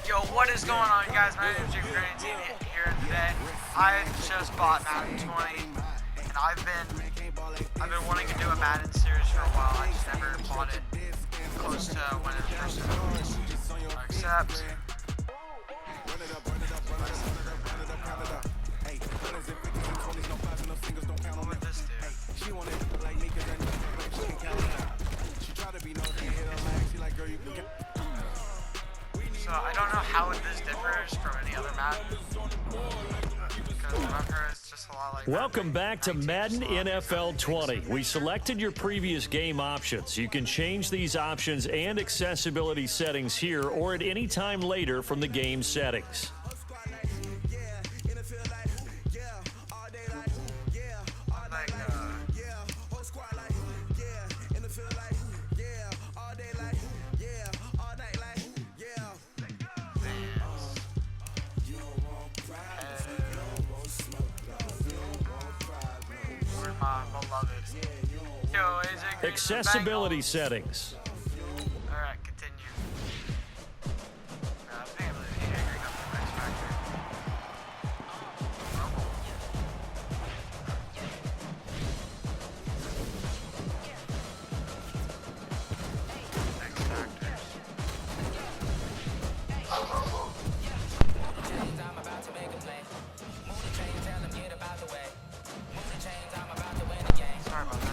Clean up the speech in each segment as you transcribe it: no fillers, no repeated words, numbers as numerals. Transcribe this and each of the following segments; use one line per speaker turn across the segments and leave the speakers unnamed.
Yo, what is going on, guys? My name is Jake here today. I just bought Madden 20, and I've been wanting to do a Madden series for a while. I just never bought it close to when it first released. Except what would this do? So I don't know how this differs from any other Madden, because remember it's just a lot like
Welcome back to Madden NFL 20. We selected your previous game options. You can change these options and accessibility settings here or at any time later from the game settings. Accessibility settings.
Alright, continue. I think I'm really angry about the X Factor. Sorry about that.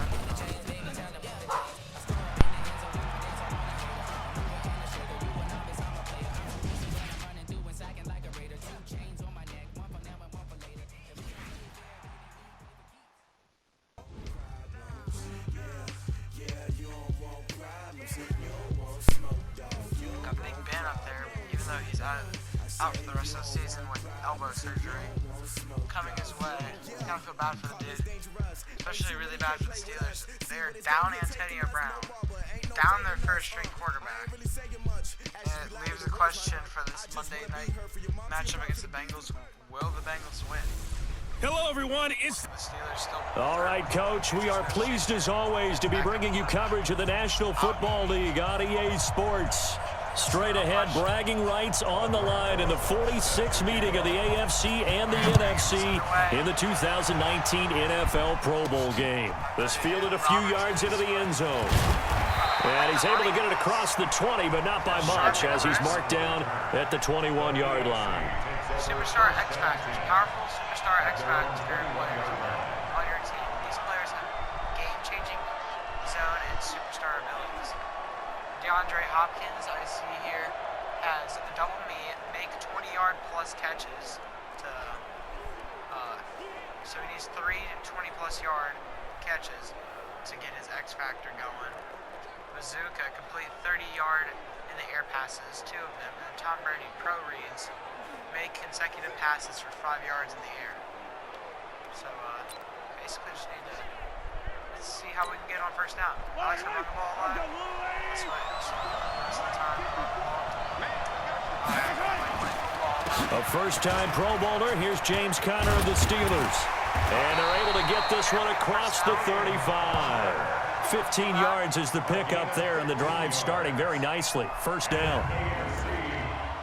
Got Big Ben up there, even though he's out for the rest of the season with elbow surgery coming his way. Kind of feel bad for the dude, especially really bad for the Steelers. They're down Antonio Brown, down their first string quarterback, and it leaves a question for this Monday night matchup against the Bengals. Will the Bengals win?
Hello, everyone. It's
The Steelers still.
All right, Coach, we are pleased as always to be bringing you coverage of the National Football League on EA Sports. Straight ahead, bragging rights on the line in the 46th meeting of the AFC and the NFC in the 2019 NFL Pro Bowl game. This fielded a few yards into the end zone. And he's able to get it across the 20, but not by much, as he's marked down at the 21-yard line.
Superstar X Factors, powerful superstar X Factor players on your team. These players have game-changing zone and superstar abilities. DeAndre Hopkins, I see here, has double me make 20-yard plus catches to, so he needs 3 20-plus yard catches to get his X Factor going. Bazooka complete 30-yard in the air passes, 2 of them, and Tom Brady pro reads make consecutive passes for 5 yards in the air. So basically just need to see how we can get on first down. I like to run the ball a lot. That's what most of the time run the ball.
A first-time Pro Bowler. Here's James Conner of the Steelers. And they're able to get this one across the 35. 15 yards is the pickup there, and the drive starting very nicely. First down.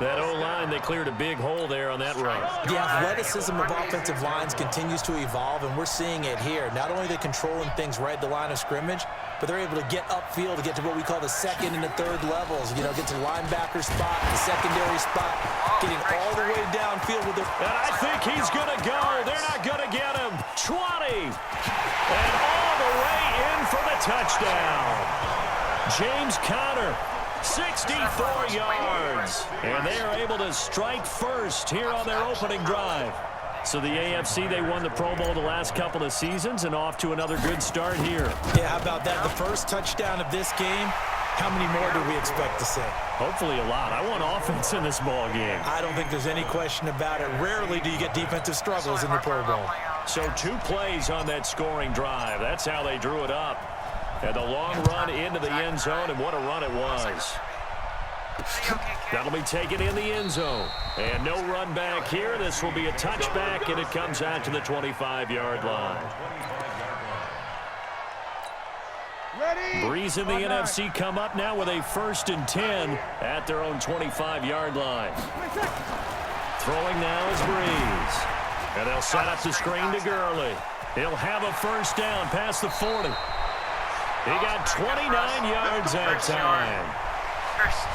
That O-line, they cleared a big hole there on that run.
The athleticism of offensive lines continues to evolve, and we're seeing it here. Not only are they controlling things right at the line of scrimmage, but they're able to get upfield to get to what we call the second and the third levels. You know, get to the linebacker spot, the secondary spot, getting all the way downfield with their...
And I think he's going to go. They're not going to get him. 20. And all the way in for the touchdown. James Conner. 64 yards. And they are able to strike first here on their opening drive. So the AFC, they won the Pro Bowl the last couple of seasons and off to another good start here.
Yeah, how about that? The first touchdown of this game. How many more do we expect to see?
Hopefully a lot. I want offense in this ball game.
I don't think there's any question about it. Rarely do you get defensive struggles in the Pro Bowl.
So 2 plays on that scoring drive. That's how they drew it up. And the long run into the end zone, and what a run it was. That'll be taken in the end zone. And no run back here. This will be a touchback, and it comes out to the 25-yard line.
Ready?
Breeze and the NFC come up now with a 1st and 10 at their own 25-yard line. Throwing now is Breeze. And they'll set up the screen to Gurley. He'll have a 1st down past the 40. He got 29 yards that time.
First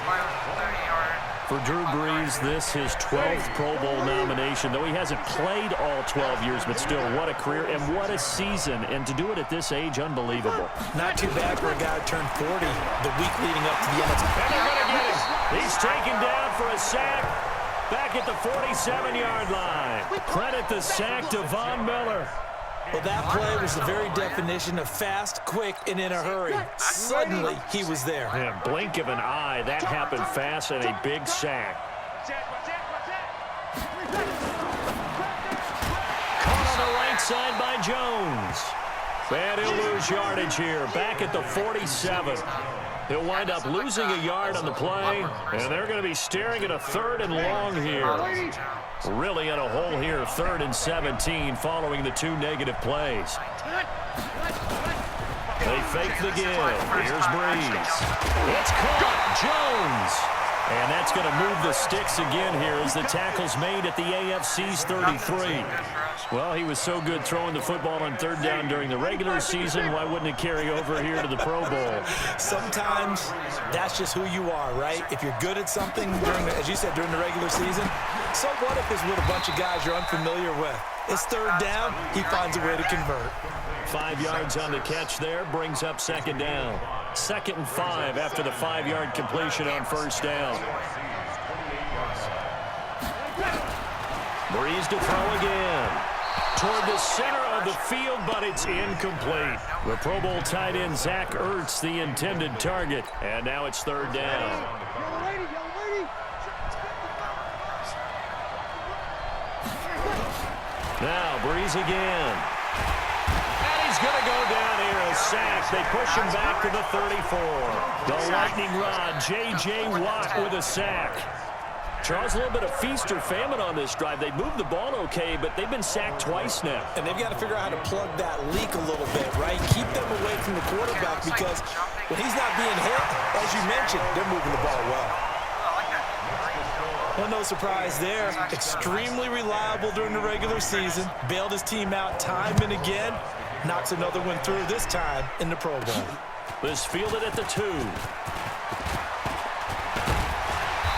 30-yard.
For Drew Brees, this his 12th Pro Bowl nomination, though he hasn't played all 12 years, but still, what a career and what a season. And to do it at this age, unbelievable.
Not too bad for a guy who turned 40 the week leading up to the NFL.
And they're going to get him. He's taken down for a sack back at the 47-yard line. Credit the sack to Von Miller.
Well, that play was the very definition of fast, quick, and in a hurry. Suddenly, he was there.
Man, blink of an eye, that happened fast and a big sack. Caught on the right side by Jones. And he'll lose yardage here, back at the 47. He'll wind up losing a yard on the play, and they're going to be staring at a 3rd and long here. Really in a hole here, 3rd and 17 following the 2 negative plays. They fake the give. Here's Breeze. It's caught. Jones. And that's going to move the sticks again here as the tackle's made at the AFC's 33. Well, he was so good throwing the football on 3rd down during the regular season. Why wouldn't it carry over here to the Pro Bowl?
Sometimes that's just who you are, right? If you're good at something, as you said, during the regular season, so what if it's with a bunch of guys you're unfamiliar with? It's 3rd down, he finds a way to convert.
5 yards on the catch there, brings up 2nd down. 2nd and 5 after the 5-yard completion on 1st down. Breeze to throw again. Toward the center of the field, but it's incomplete. The Pro Bowl tight end Zach Ertz, the intended target. And now it's 3rd down. Now Breeze again. And he's going to go down here, a sack. They push him back to the 34. The lightning rod, J.J. Watt with a sack. Charles, a little bit of feast or famine on this drive. They moved the ball okay, but they've been sacked twice now.
And they've got to figure out how to plug that leak a little bit, right? Keep them away from the quarterback because when he's not being hit, as you mentioned, they're moving the ball well. Well, no surprise there. Extremely reliable during the regular season. Bailed his team out time and again. Knocks another one through, this time in the Pro Bowl.
This fielded at the 2.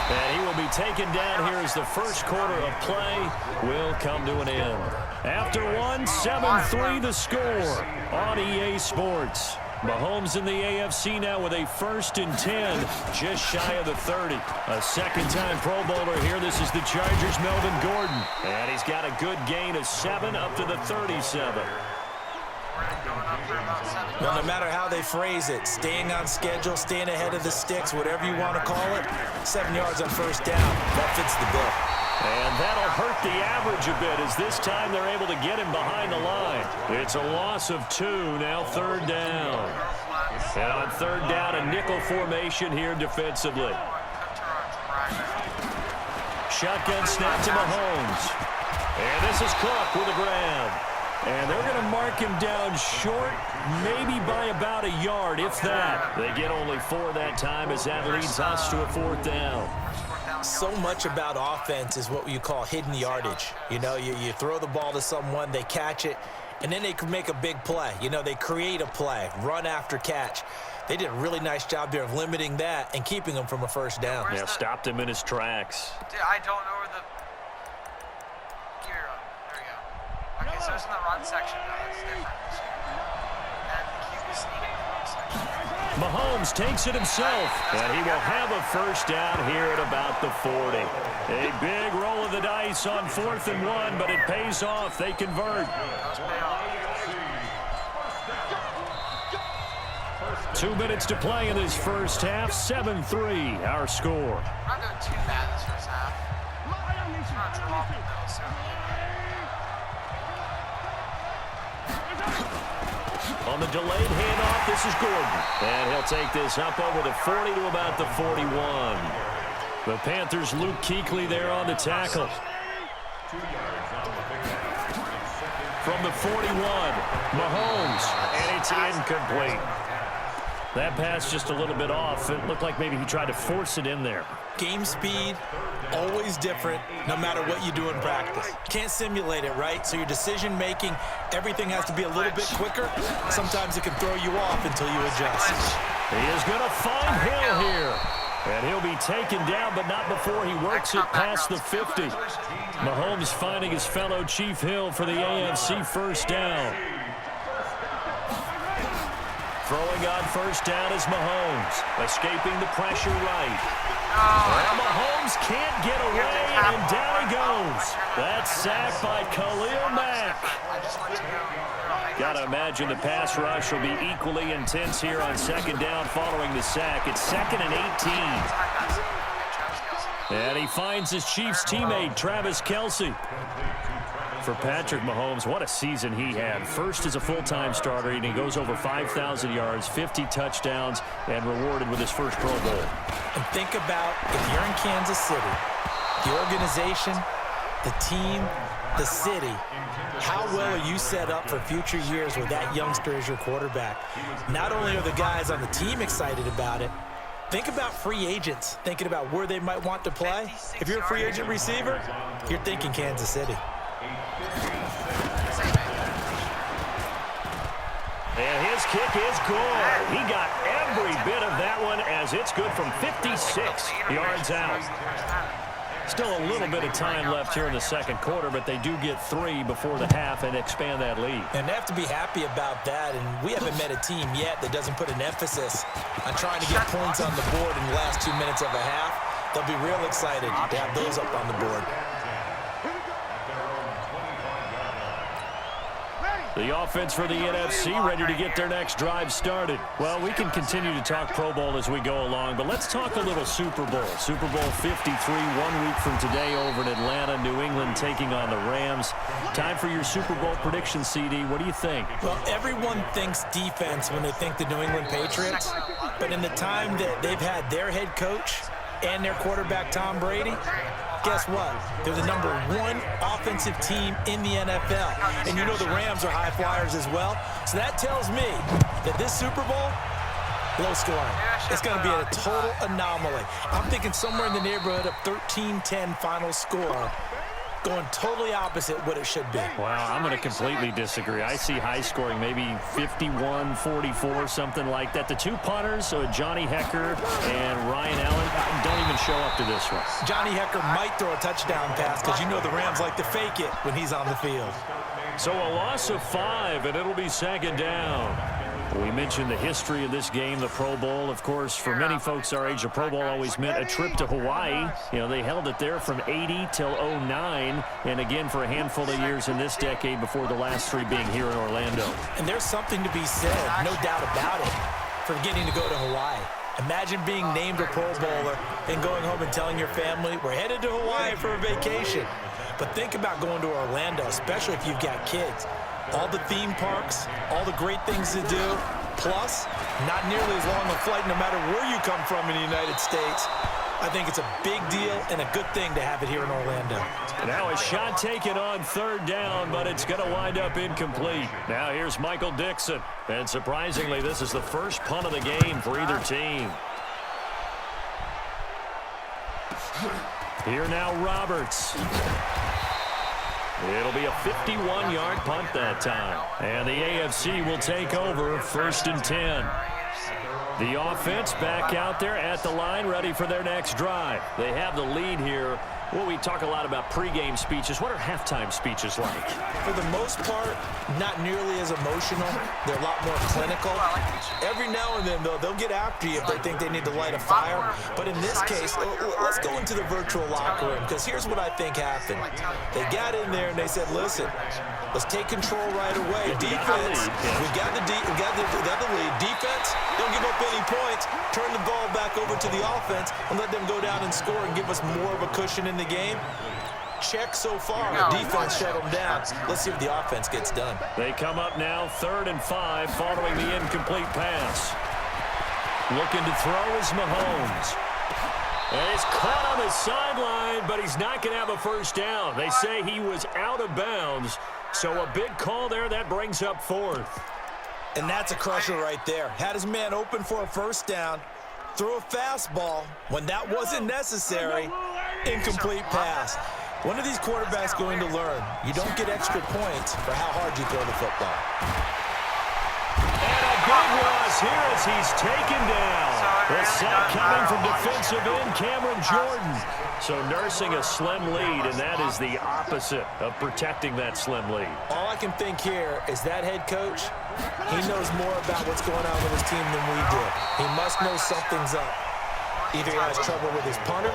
And he will be taken down here as the first quarter of play will come to an end. After one, 7-3 the score on EA Sports. Mahomes in the AFC now with a 1st and 10, just shy of the 30. A second-time Pro Bowler here. This is the Chargers' Melvin Gordon. And he's got a good gain of 7 up to the 37.
Well, no matter how they phrase it, staying on schedule, staying ahead of the sticks, whatever you want to call it, 7 yards on 1st down, that fits the bill.
And that'll hurt the average a bit as this time they're able to get him behind the line. It's a loss of 2, now 3rd down. And on 3rd down, a nickel formation here defensively. Shotgun snap to Mahomes. And this is Cook with a grab. And they're going to mark him down short, maybe by about a yard, if that. They get only 4 that time as that leads us to a 4th down.
So much about offense is what you call hidden yardage. You know, you throw the ball to someone, they catch it, and then they can make a big play. You know, they create a play, run after catch. They did a really nice job there of limiting that and keeping him from a 1st down.
Yeah, stopped him in his tracks.
Dude, I don't know where the... Give me a run. There we go. Okay, so it's in the run section now. It's different this year. And the QB sneaking in the run section.
Mahomes takes it himself, and he will have a 1st down here at about the 40. A big roll of the dice on 4th and 1, but it pays off. They convert. 2 minutes to play in this first half. 7-3, our score.
We're not doing too bad this first half. It's not dropping though, so.
On the delayed handoff, this is Gordon. And he'll take this up over the 40 to about the 41. The Panthers' Luke Kuechly there on the tackle. From the 41, Mahomes, and it's incomplete. That pass just a little bit off. It looked like maybe he tried to force it in there.
Game speed, always different, no matter what you do in practice. Can't simulate it, right? So your decision-making, everything has to be a little bit quicker. Sometimes it can throw you off until you adjust.
He is going to find Hill here. And he'll be taken down, but not before he works it past the 50. Mahomes finding his fellow Chief Hill for the AFC first down. Throwing on first down is Mahomes, escaping the pressure right. And Mahomes can't get away, and down he goes. That's sacked by Khalil Mack. Got to imagine the pass rush will be equally intense here on second down following the sack. It's 2nd and 18. And he finds his Chiefs teammate, Travis Kelce. For Patrick Mahomes, what a season he had. First as a full-time starter, and he goes over 5,000 yards, 50 touchdowns, and rewarded with his first Pro Bowl.
And think about if you're in Kansas City, the organization, the team, the city, how well are you set up for future years with that youngster as your quarterback? Not only are the guys on the team excited about it, think about free agents, thinking about where they might want to play. If you're a free agent receiver, you're thinking Kansas City.
And his kick is good. He got every bit of that one as it's good from 56 yards out. Still a little bit of time left here in the second quarter, but they do get 3 before the half and expand that lead.
And they have to be happy about that, and we haven't met a team yet that doesn't put an emphasis on trying to get points on the board in the last 2 minutes of a half. They'll be real excited to have those up on the board.
The offense for the NFC ready to get their next drive started. Well, we can continue to talk Pro Bowl as we go along, but let's talk a little Super Bowl. Super Bowl 53, 1 week from today over in Atlanta, New England taking on the Rams. Time for your Super Bowl prediction, CD. What do you think?
Well, everyone thinks defense when they think the New England Patriots, but in the time that they've had their head coach and their quarterback, Tom Brady, guess what? They're the #1 offensive team in the NFL. And you know the Rams are high flyers as well. So that tells me that this Super Bowl, low scoring. It's going to be a total anomaly. I'm thinking somewhere in the neighborhood of 13-10 final score, going totally opposite what it should be.
Wow, I'm going to completely disagree. I see high scoring, maybe 51-44, something like that. The two punters, so Johnny Hecker and Ryan Allen, don't even show up to this one.
Johnny Hecker might throw a touchdown pass because you know the Rams like to fake it when he's on the field.
So a loss of 5, and it'll be second down. We mentioned the history of this game, the Pro Bowl. Of course, for many folks our age, the Pro Bowl always meant a trip to Hawaii. You know, they held it there from 80 till 09, and again for a handful of years in this decade before the last 3 being here in Orlando.
And there's something to be said, no doubt about it, for getting to go to Hawaii. Imagine being named a Pro Bowler and going home and telling your family, we're headed to Hawaii for a vacation. But think about going to Orlando, especially if you've got kids. All the theme parks, all the great things to do, plus not nearly as long a flight no matter where you come from in the United States. I think it's a big deal and a good thing to have it here in Orlando.
Now a shot taken on third down, but it's going to wind up incomplete. Now here's Michael Dixon. And surprisingly, this is the first punt of the game for either team. Here now Roberts. It'll be a 51-yard punt that time. And the AFC will take over 1st and 10. The offense back out there at the line, ready for their next drive. They have the lead here. Well, we talk a lot about pregame speeches. What are halftime speeches like?
For the most part, not nearly as emotional. They're a lot more clinical. Every now and then, though, they'll get after you if they think they need to light a fire. But in this case, let's go into the virtual locker room, because here's what I think happened. They got in there and they said, listen, let's take control right away. Defense, we got the lead. Defense, don't give up any points. Turn the ball back over to the offense and let them go down and score and give us more of a cushion in the game. Check so far. The defense shut them down. Let's see if the offense gets done.
They come up now 3rd and 5 following the incomplete pass. Looking to throw is Mahomes. And he's caught on the sideline, but he's not going to have a first down. They say he was out of bounds. So a big call there that brings up 4th.
And that's a crusher right there. Had his man open for a first down, threw a fastball when that wasn't necessary, incomplete pass. When are these quarterbacks going to learn? You don't get extra points for how hard you throw the football.
And a big loss here as he's taken down. The sack coming from defensive end Cameron Jordan. So nursing a slim lead, and that is the opposite of protecting that slim lead.
All I can think here is that head coach, he knows more about what's going on with his team than we do. He must know something's up. Either he has trouble with his punter,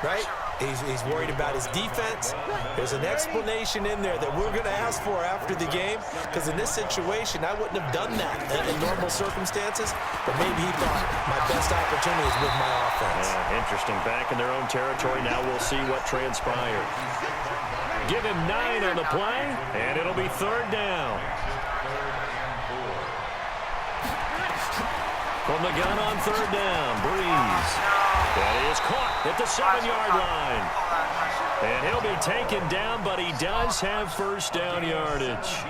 right? He's worried about his defense. There's an explanation in there that we're going to ask for after the game, because in this situation, I wouldn't have done that in normal circumstances, but maybe he thought my best opportunity is with my offense.
Interesting. Back in their own territory. Now we'll see what transpired. Give him 9 on the play, and it'll be third down. From the gun on third down, Breeze. That is caught at the 7-yard line. And he'll be taken down, but he does have first down yardage.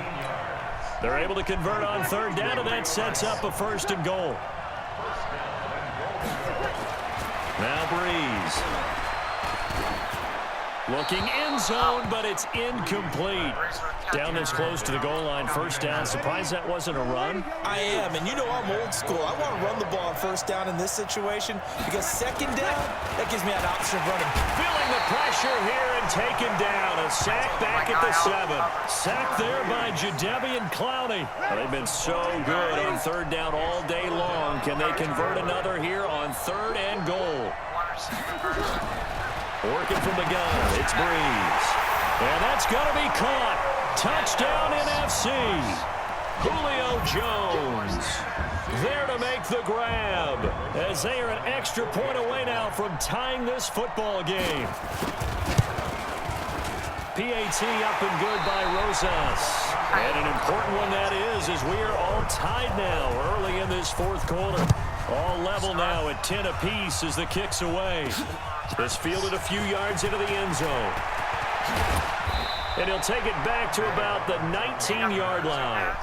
They're able to convert on third down, and that sets up a first and goal. Now Breeze. Looking end zone, but it's incomplete. Down this close to the goal line, first down. Surprised that wasn't a run?
I am, and you know I'm old school. I want to run the ball on first down in this situation because second down, that gives me an option of running.
Feeling the pressure here and taken down. A sack back at the 7. Sacked there by Jadeveon Clowney. Well, they've been so good on third down all day long. Can they convert another here on third and goal? Working from the gun, it's Breeze. And that's going to be caught. Touchdown NFC. Julio Jones there to make the grab as they are an extra point away now from tying this football game. PAT up and good by Rosas. And an important one that is as we are all tied now early in this fourth quarter. All level now at 10 apiece as the kick's away. This fielded a few yards into the end zone. And he'll take it back to about the 19-yard line.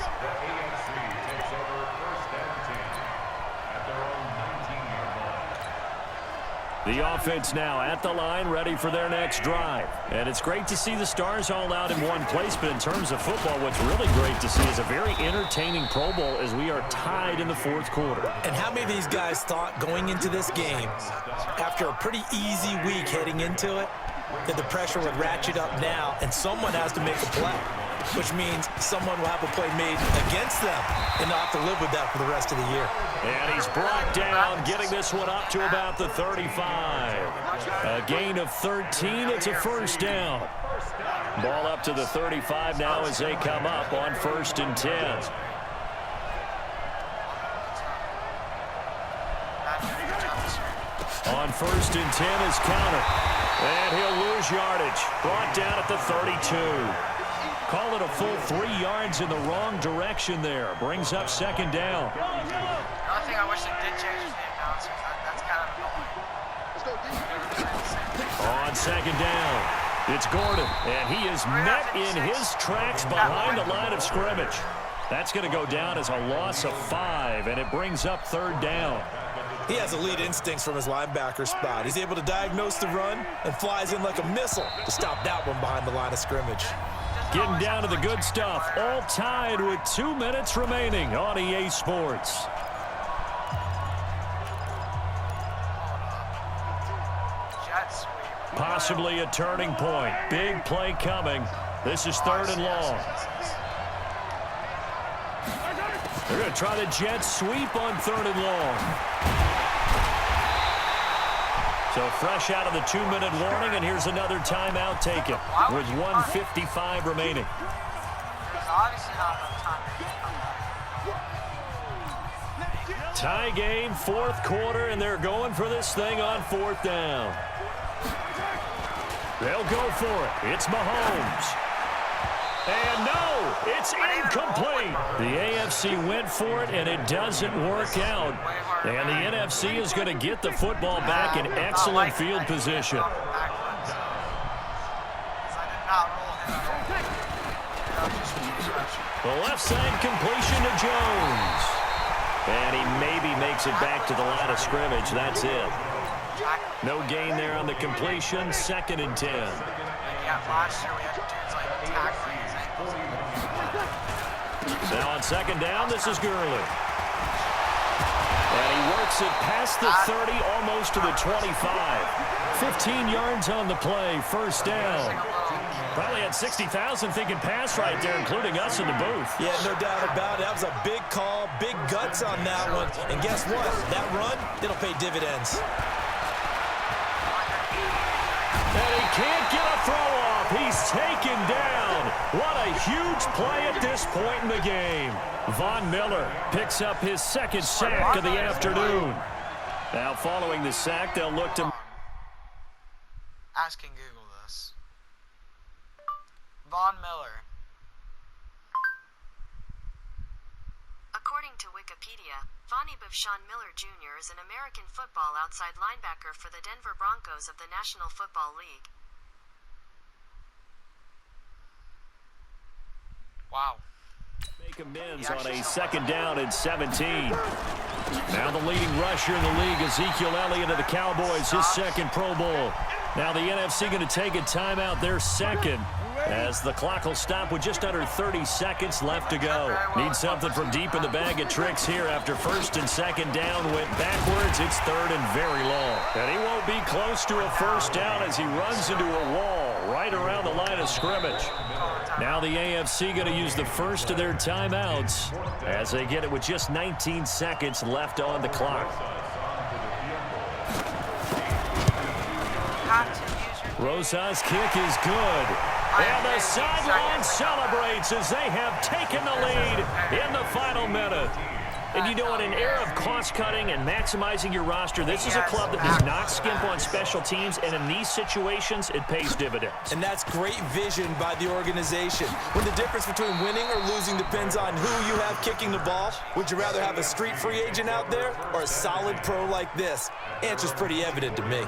The offense now at the line, ready for their next drive. And it's great to see the stars all out in one place, but in terms of football, what's really great to see is a very entertaining Pro Bowl as we are tied in the fourth quarter.
And how many of these guys thought going into this game, after a pretty easy week heading into it, that the pressure would ratchet up now and someone has to make a play, which means someone will have a play made against them and not have to live with that for the rest of the year.
And he's brought down, getting this one up to about the 35. A gain of 13. It's a first down. Ball up to the 35 now as they come up on 1st and 10. On 1st and 10 is counter. And he'll lose yardage. Brought down at the 32. Call it a full 3 yards in the wrong direction there. Brings up 2nd down.
The only thing I wish they did change his name now is that's kind of annoying.
On 2nd down, it's Gordon. And he is met in his tracks behind the line of scrimmage. That's going to go down as a loss of 5, and it brings up 3rd down.
He has elite instincts from his linebacker spot. He's able to diagnose the run and flies in like a missile to stop that one behind the line of scrimmage.
Getting down to the good stuff. All tied with 2 minutes remaining on EA Sports. Possibly a turning point. Big play coming. This is 3rd and long. They're going to try the jet sweep on 3rd and long. So fresh out of the 2-minute warning, and here's another timeout taken with 1:55 remaining. Tie game, 4th quarter, and they're going for this thing on 4th down. They'll go for it. It's Mahomes. And no, it's incomplete. The AFC went for it, and it doesn't work out. And the NFC is going to get the football back in excellent field position. The left side completion to Jones. And he maybe makes it back to the line of scrimmage. That's it. No gain there on the completion. 2nd and 10.
Yeah, last year we had dudes like tackling his ankles.
Now on 2nd down, this is Gurley. And he works it past the 30, almost to the 25. 15 yards on the play, 1st down. Probably had 60,000 thinking pass right there, including us in the booth.
Yeah, no doubt about it. That was a big call, big guts on that one. And guess what? That run, it'll pay dividends.
And he can't get a throw off. He's taken down. What a huge play at this point in the game. Von Miller picks up his 2nd sack of the afternoon. Now following the sack, they'll look to...
Asking Google this. Von Miller.
According to Wikipedia, Vonnie Bevshawn Miller Jr. is an American football outside linebacker for the Denver Broncos of the National Football League.
Wow.
Make amends on a 2nd down and 17. Now the leading rusher in the league, Ezekiel Elliott of the Cowboys, his 2nd Pro Bowl. Now the NFC going to take a timeout, their 2nd, as the clock will stop with just under 30 seconds left to go. Need something from deep in the bag of tricks here after 1st and 2nd down went backwards. It's 3rd and very long. And he won't be close to a 1st down as he runs into a wall right around the line of scrimmage. Now the AFC going to use the first of their timeouts as they get it with just 19 seconds left on the clock. Rosa's kick is good. And the sideline celebrates as they have taken the lead in the final minute. And you know, in an era of cost-cutting and maximizing your roster, this is a club that does not skimp on special teams, and in these situations, it pays dividends.
And that's great vision by the organization. When the difference between winning or losing depends on who you have kicking the ball, would you rather have a street free agent out there or a solid pro like this? Answer's pretty evident to me.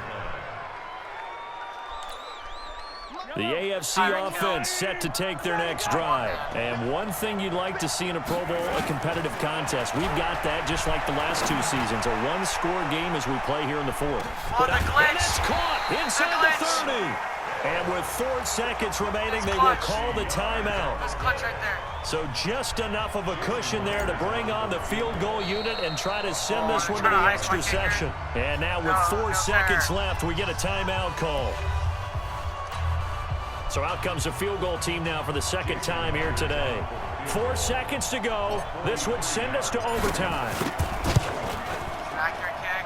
The AFC offense set to take their next drive. And one thing you'd like to see in a Pro Bowl, a competitive contest. We've got that just like the last 2 seasons. A one-score game as we play here in the 4th.
But
and it's caught inside the 30. And with 4 seconds remaining, they will call the timeout.
Clutch right there.
So just enough of a cushion there to bring on the field goal unit and try to send this one to the extra session. And now with 4 seconds left, we get a timeout call. So out comes a field goal team now for the 2nd time here today. 4 seconds to go. This would send us to overtime.
Accurate kick.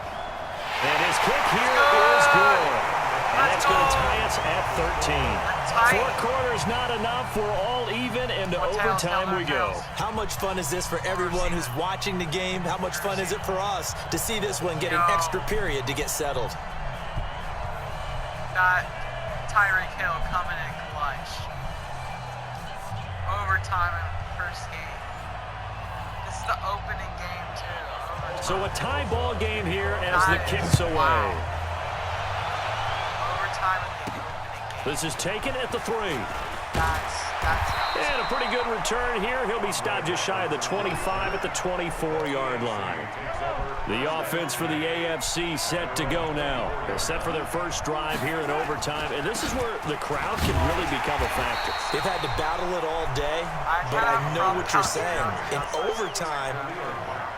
And his kick here is good. And that's going to tie us at 13. 4 quarters not enough. We're all even, and to overtime we go.
How much fun is this for everyone who's watching the game? How much fun is it for us to see this one get an extra period to get settled?
Got Tyreek Hill coming in clutch. Overtime in the 1st game. This is the opening game, too. Overtime.
So a tie ball game here as the kick's away.
Wow. Overtime in the opening game.
This is taken at the 3.
That's
and a pretty good return here. He'll be stopped just shy of the 25 at the 24-yard line. The offense for the AFC set to go now. They're set for their first drive here in overtime, and this is where the crowd can really become a factor.
They've had to battle it all day, but I know what you're saying. In overtime,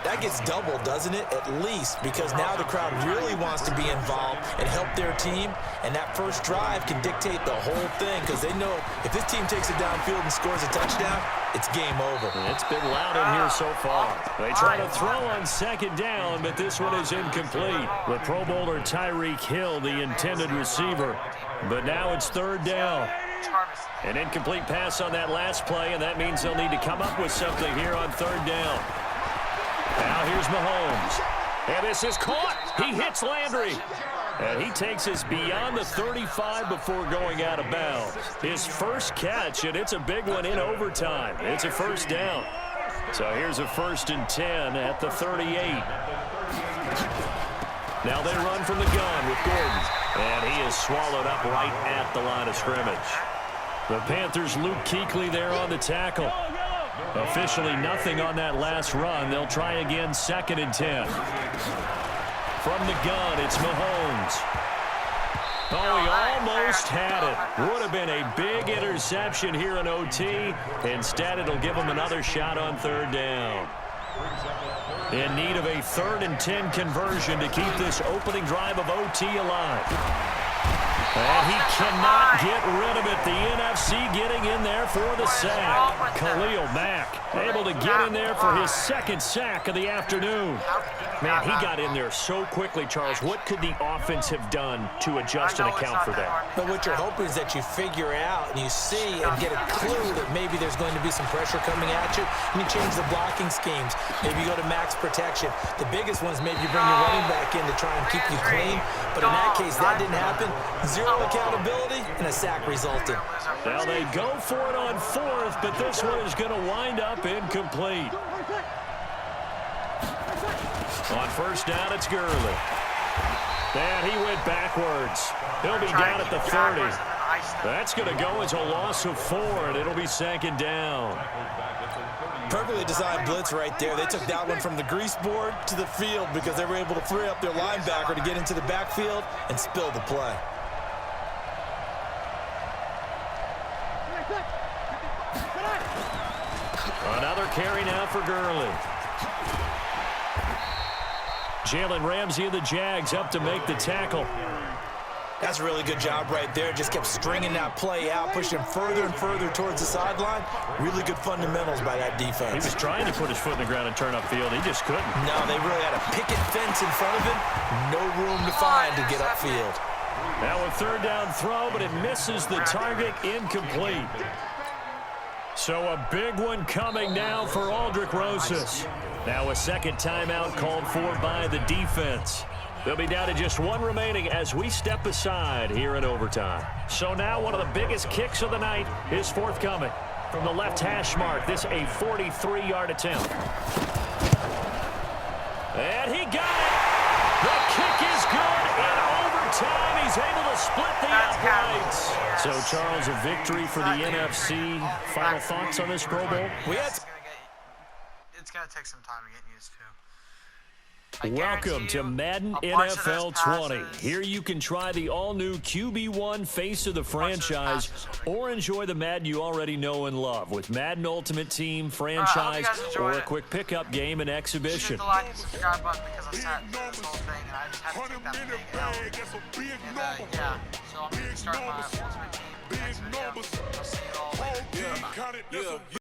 that gets doubled, doesn't it? At least, because now the crowd really wants to be involved and help their team, and that first drive can dictate the whole thing because they know if this team takes it downfield and scores a touchdown, it's game over.
It's been loud in here so far. They try to throw on 2nd down, but this one is incomplete. The Pro Bowler Tyreek Hill, the intended receiver. But now it's 3rd down. An incomplete pass on that last play, and that means they'll need to come up with something here on 3rd down. Now here's Mahomes. And this is caught. He hits Landry. And he takes us beyond the 35 before going out of bounds. His first catch, and it's a big one in overtime. It's a 1st down. So here's a 1st and 10 at the 38. Now they run from the gun with Gordon. And he is swallowed up right at the line of scrimmage. The Panthers' Luke Kuechly there on the tackle. Officially nothing on that last run. They'll try again, 2nd and 10. From the gun, it's Mahomes. Oh, he almost had it. Would have been a big interception here in OT. Instead, it'll give him another shot on 3rd down. In need of a 3rd and 10 conversion to keep this opening drive of OT alive. And he cannot get rid of it. The NFC getting in there for the sack. Khalil Mack able to get in there for his 2nd sack of the afternoon. Man, he got in there so quickly, Charles. What could the offense have done to adjust and account for that?
But what you're hoping is that you figure out and you see and get a clue that maybe there's going to be some pressure coming at you, and you change the blocking schemes. Maybe you go to max protection. The biggest one is maybe you bring your running back in to try and keep you clean. But in that case, that didn't happen. 0 accountability, and a sack resulted.
Now they go for it on 4th, but this one is going to wind up incomplete. On 1st down, it's Gurley. And he went backwards. He'll be down at the 30. That's going to go as a loss of 4, and it'll be 2nd down.
Perfectly designed blitz right there. They took that one from the grease board to the field because they were able to free up their linebacker to get into the backfield and spill the play.
Another carry now for Gurley. Jalen Ramsey and the Jags up to make the tackle.
That's a really good job right there. Just kept stringing that play out, pushing him further and further towards the sideline. Really good fundamentals by that defense.
He was trying to put his foot in the ground and turn upfield. He just couldn't.
No, they really had a picket fence in front of him. No room to find to get upfield.
Now a 3rd down throw, but it misses the target. Incomplete. So a big one coming now for Aldrick Rosas. Now a 2nd timeout called for by the defense. They'll be down to just 1 remaining as we step aside here in overtime. So now one of the biggest kicks of the night is forthcoming. From the left hash mark, this a 43-yard attempt. And he got it! The kick is good in overtime. He's able to split the uprights. So, Charles, a victory for the NFC. Final thoughts on this Pro Bowl?
It's going to take some time to get used to.
Welcome to Madden NFL 20. Here you can try the all-new QB1 face of the franchise or enjoy the Madden you already know and love with Madden Ultimate Team, franchise, or a quick pickup game and exhibition.
Hit the like and subscribe button because I sat through this whole thing and I just had to take that big L. And yeah, so I'm going to start my Ultimate Team next video. I'll see you all later.